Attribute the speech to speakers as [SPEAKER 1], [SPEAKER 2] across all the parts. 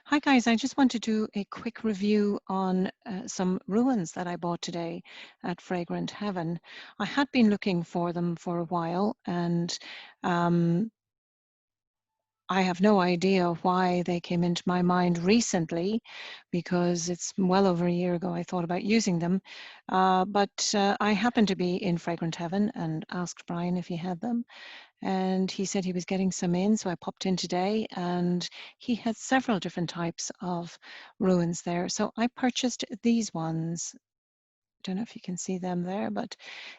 [SPEAKER 1] Hi guys, I just want to do a quick review on some ruins that I bought today at Fragrant Heaven. I had been looking for them for a while and um, I have no idea why they came into my mind recently because it's well over a year ago I thought about using them. But I happened to be in Fragrant Heaven and asked Brian if he had them. And he said he was getting some in, so I popped in today and he had several different types of ruins there. So I purchased these ones. Don't know if you can see them there, but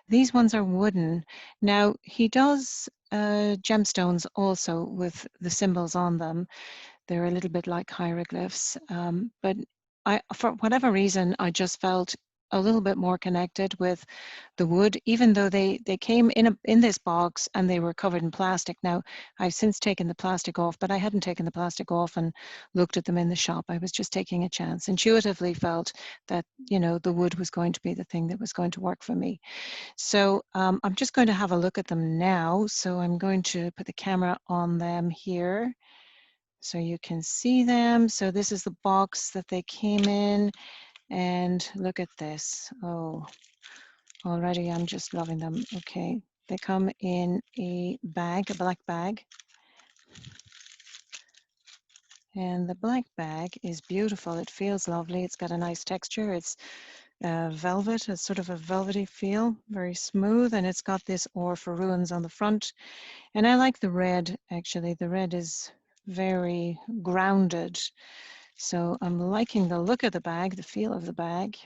[SPEAKER 1] these ones are wooden. Now he does gemstones also with the symbols on them. They're a little bit like hieroglyphs, but for whatever reason, I just felt a little bit more connected with the wood, even though they came in this box and they were covered in plastic. Now, I've since taken the plastic off, but I hadn't taken the plastic off and looked at them in the shop. I was just taking a chance, intuitively felt that, the wood was going to be the thing that was going to work for me. So I'm just going to have a look at them now. So I'm going to put the camera on them here so you can see them. So this is the box that they came in, and look at this. Oh, already I'm just loving them. Okay, they come in a bag, a black bag. And the black bag is beautiful. It feels lovely. It's got a nice texture. It's velvet, it's sort of a velvety feel, very smooth, and it's got this ore for ruins on the front. And I like the red, actually. The red is very grounded. So I'm liking the look of the bag, the feel of the bag.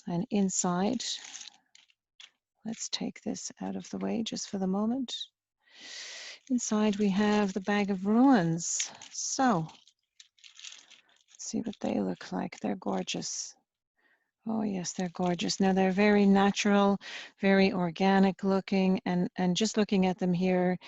[SPEAKER 1] And inside, let's take this out of the way just for the moment. Inside we have the bag of ruins. So let's see what they look like. They're gorgeous. Oh yes, they're gorgeous. Now they're very natural, very organic looking, and just looking at them here,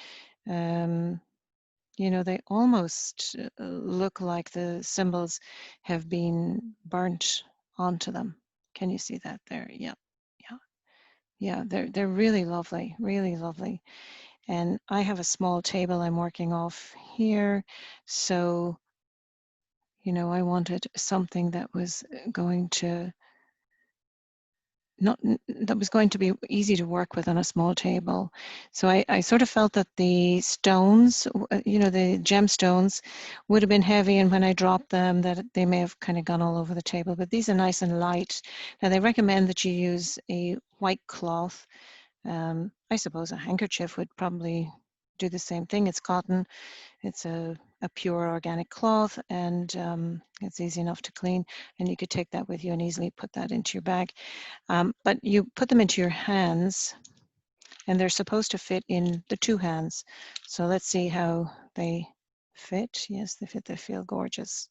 [SPEAKER 1] they almost look like the symbols have been burnt onto them. Can you see that there? Yeah, yeah, yeah. They're really lovely, really lovely. And I have a small table I'm working off here, so I wanted something that was going to not that was going to be easy to work with on a small table. So I sort of felt that the stones, the gemstones would have been heavy, and when I dropped them that they may have kind of gone all over the table, but these are nice and light. Now they recommend that you use a white cloth. I suppose a handkerchief would probably do the same thing. It's cotton. It's a pure organic cloth, and it's easy enough to clean, and you could take that with you and easily put that into your bag. But you put them into your hands, and they're supposed to fit in the two hands. So let's see how they fit. Yes, they fit. They feel gorgeous.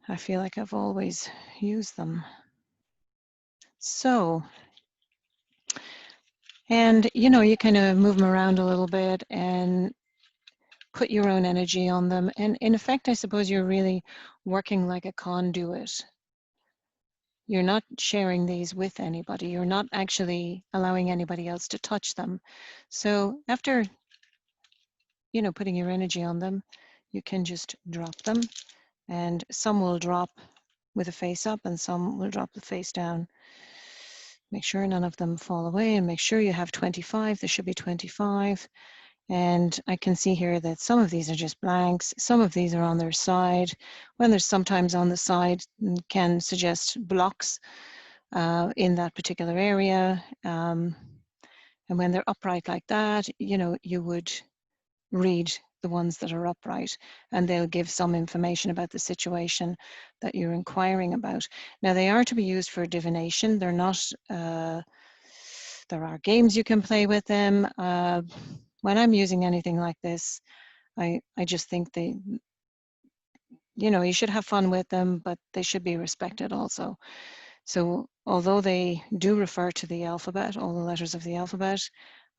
[SPEAKER 1] I feel like I've always used them. So, and you kind of move them around a little bit and put your own energy on them. And in effect, I suppose you're really working like a conduit. You're not sharing these with anybody. You're not actually allowing anybody else to touch them. So after, putting your energy on them, you can just drop them, and some will drop with a face up and some will drop the face down. Make sure none of them fall away, and make sure you have 25. There should be 25. And I can see here that some of these are just blanks. Some of these are on their side. When there's sometimes on the side, can suggest blocks in that particular area. And when they're upright like that, you would read the ones that are upright, and they'll give some information about the situation that you're inquiring about. Now, they are to be used for divination. They're not, there are games you can play with them. When I'm using anything like this, I just think you should have fun with them, but they should be respected also. So although they do refer to the alphabet, all the letters of the alphabet,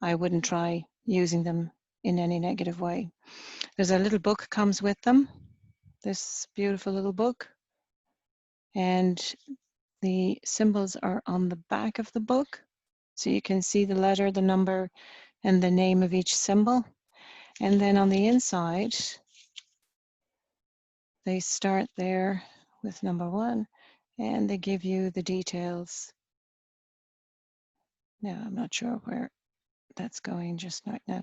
[SPEAKER 1] I wouldn't try using them in any negative way. There's a little book comes with them, this beautiful little book, and the symbols are on the back of the book. So you can see the letter, the number, and the name of each symbol. And then on the inside, they start there with number 1, and they give you the details. Now, I'm not sure where that's going just right now,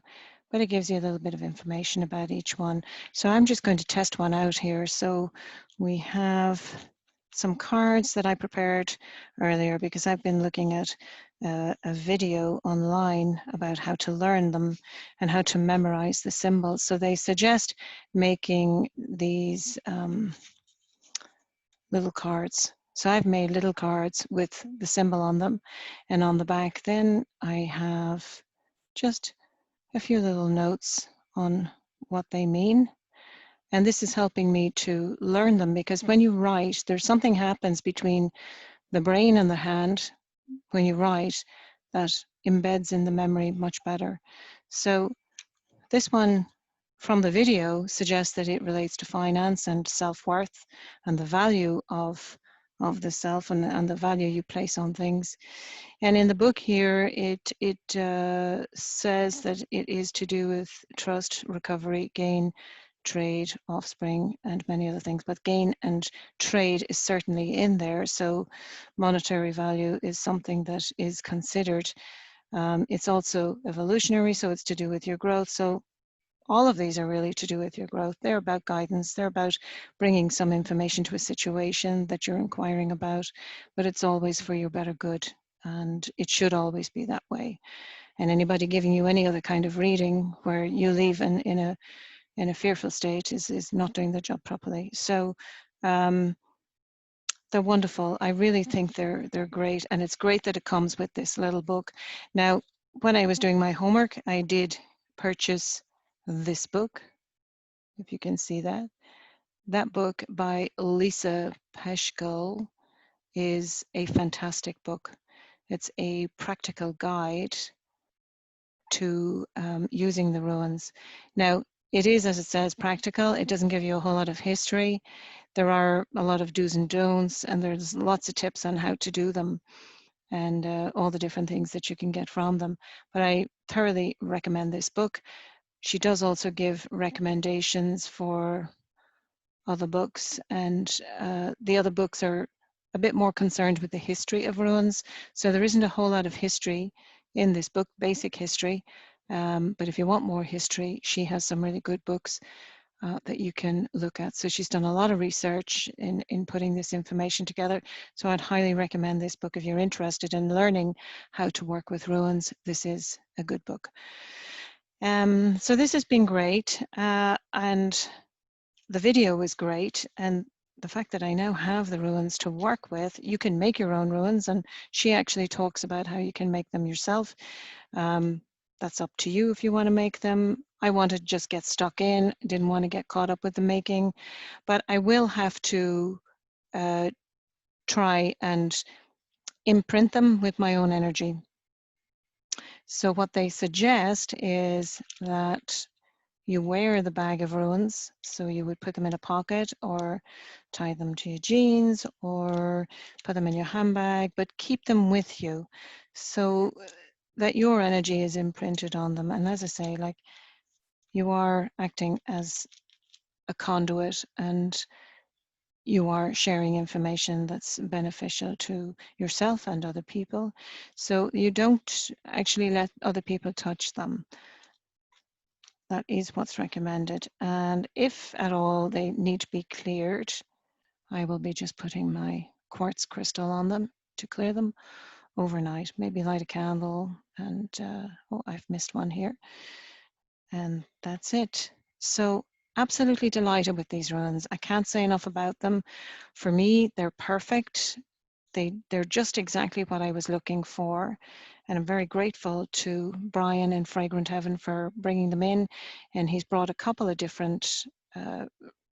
[SPEAKER 1] but it gives you a little bit of information about each one. So I'm just going to test one out here. So we have some cards that I prepared earlier because I've been looking at a video online about how to learn them and how to memorize the symbols. So they suggest making these little cards. So I've made little cards with the symbol on them, and on the back then I have just a few little notes on what they mean. And this is helping me to learn them, because when you write, there's something happens between the brain and the hand when you write that embeds in the memory much better. So this one from the video suggests that it relates to finance and self-worth and the value of the self, and the value you place on things. And in the book here, it says that it is to do with trust, recovery, gain, trade, offspring, and many other things. But gain and trade is certainly in there. So monetary value is something that is considered. It's also evolutionary, so it's to do with your growth. So all of these are really to do with your growth. They're about guidance. They're about bringing some information to a situation that you're inquiring about, but it's always for your better good. And it should always be that way. And anybody giving you any other kind of reading where you leave in a fearful state is not doing the job properly. So they're wonderful. I really think they're great, and it's great that it comes with this little book. Now, when I was doing my homework, I did purchase this book, if you can see that. That book by Lisa Peschel is a fantastic book. It's a practical guide to using the ruins. Now, it is, as it says, practical. It doesn't give you a whole lot of history. There are a lot of do's and don'ts, and there's lots of tips on how to do them, and all the different things that you can get from them. But I thoroughly recommend this book. She does also give recommendations for other books, and the other books are a bit more concerned with the history of ruins. So there isn't a whole lot of history in this book, basic history. But if you want more history, she has some really good books that you can look at. So she's done a lot of research in putting this information together. So I'd highly recommend this book if you're interested in learning how to work with ruins. This is a good book. So this has been great, and the video was great, and the fact that I now have the ruins to work with. You can make your own ruins, and she actually talks about how you can make them yourself. That's up to you if you want to make them. I wanted to just get stuck in, didn't want to get caught up with the making, but I will have to try and imprint them with my own energy. So what they suggest is that you wear the bag of ruins, so you would put them in a pocket or tie them to your jeans or put them in your handbag, but keep them with you so that your energy is imprinted on them. And as I say, like, you are acting as a conduit, and you are sharing information that's beneficial to yourself and other people. So you don't actually let other people touch them. That is what's recommended. And if at all they need to be cleared, I will be just putting my quartz crystal on them to clear them overnight. Maybe light a candle, and oh, I've missed one here. And that's it. So absolutely delighted with these ruins. I can't say enough about them. For me, they're perfect. They're just exactly what I was looking for. And I'm very grateful to Brian in Fragrant Heaven for bringing them in. And he's brought a couple of different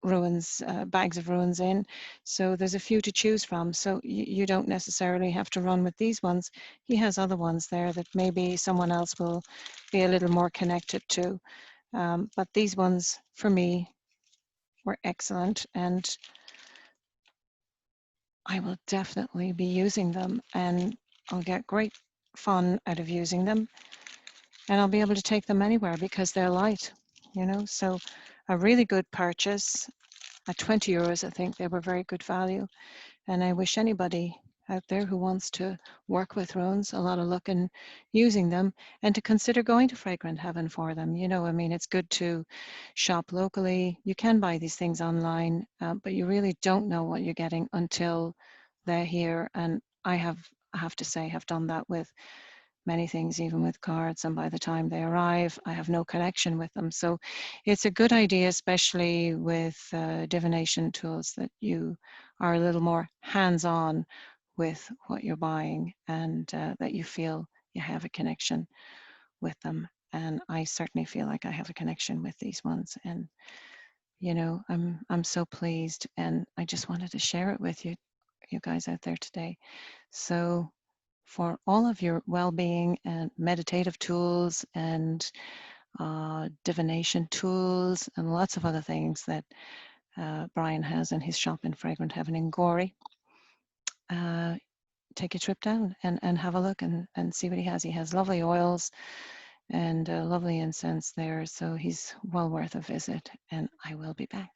[SPEAKER 1] ruins, bags of ruins in. So there's a few to choose from. So you don't necessarily have to run with these ones. He has other ones there that maybe someone else will be a little more connected to. But these ones, for me, were excellent. And I will definitely be using them, and I'll get great fun out of using them, and I'll be able to take them anywhere because they're light, you know. So a really good purchase. at 20 euros, I think they were very good value. And I wish anybody out there who wants to work with runes a lot of luck in using them, and to consider going to Fragrant Heaven for them. You know, I mean, it's good to shop locally. You can buy these things online, but you really don't know what you're getting until they're here. And I have to say, have done that with many things, even with cards, and by the time they arrive, I have no connection with them. So it's a good idea, especially with divination tools, that you are a little more hands-on with what you're buying, and that you feel you have a connection with them. And I certainly feel like I have a connection with these ones. And you know, I'm so pleased, and I just wanted to share it with you, you guys out there today. So for all of your well-being and meditative tools and divination tools and lots of other things that Brian has in his shop in Fragrant Heaven in Gorey, take a trip down and have a look and see what he has. He has lovely oils and lovely incense there, so he's well worth a visit, and I will be back.